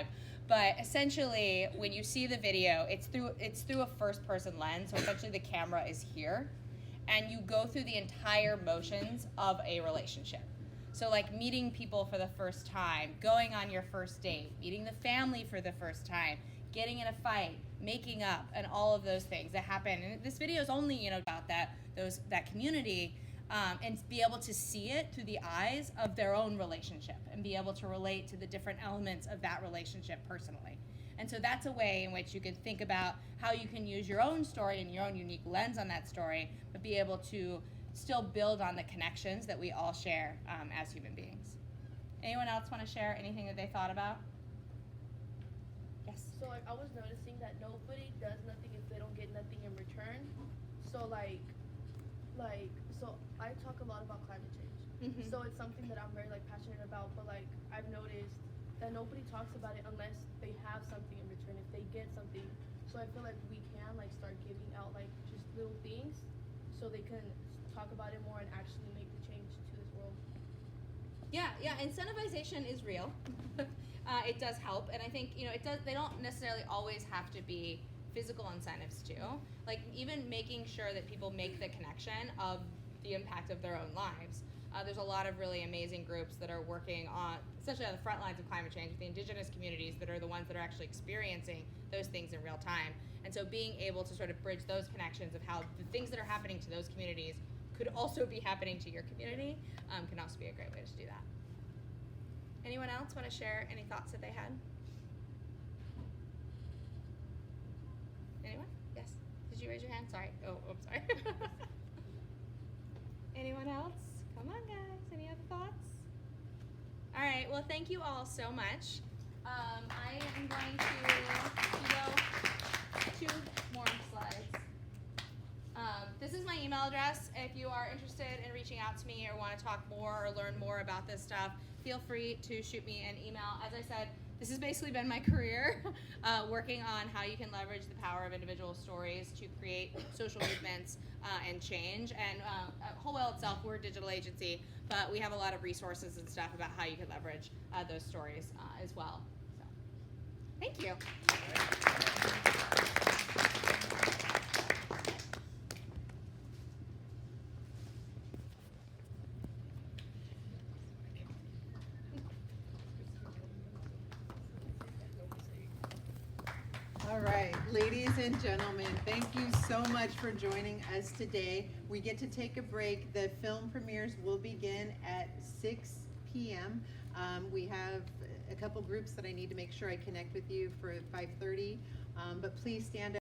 live. But essentially, when you see the video, it's through a first-person lens. So essentially, the camera is here, and you go through the entire motions of a relationship. So like meeting people for the first time, going on your first date, meeting the family for the first time, getting in a fight, making up, and all of those things that happen. And this video is only about that community, and be able to see it through the eyes of their own relationship and be able to relate to the different elements of that relationship personally. And so that's a way in which you can think about how you can use your own story and your own unique lens on that story, but be able to still build on the connections that we all share as human beings. Anyone else want to share anything that they thought about? Yes. So like I was noticing that nobody does nothing if they don't get nothing in return. So so I talk a lot about climate change. Mm-hmm. So it's something that I'm very passionate about, but I've noticed that nobody talks about it unless they have something in return, if they get something. So I feel like we can start giving out just little things so they can talk about it more and actually make the change to this world. Yeah, incentivization is real. It does help, and I think they don't necessarily always have to be physical incentives too. Like even making sure that people make the connection of the impact of their own lives. There's a lot of really amazing groups that are working on, essentially on the front lines of climate change, with the indigenous communities that are the ones that are actually experiencing those things in real time. And so being able to sort of bridge those connections of how the things that are happening to those communities could also be happening to your community can also be a great way to do that. Anyone else want to share any thoughts that they had? Anyone? Yes. Did you raise your hand? Sorry. Oh, sorry. Anyone else? Come on, guys. Any other thoughts? All right. Well, thank you all so much. I am going to go 2 more slides. This is my email address. If you are interested in reaching out to me or want to talk more or learn more about this stuff, feel free to shoot me an email. As I said, this has basically been my career, working on how you can leverage the power of individual stories to create social movements and change. And Wholewell itself, we're a digital agency, but we have a lot of resources and stuff about how you can leverage those stories as well. So, thank you. All right, ladies and gentlemen, thank you so much for joining us today. We get to take a break. The film premieres will begin at 6 p.m. We have a couple groups that I need to make sure I connect with you for 5:30, but please stand up.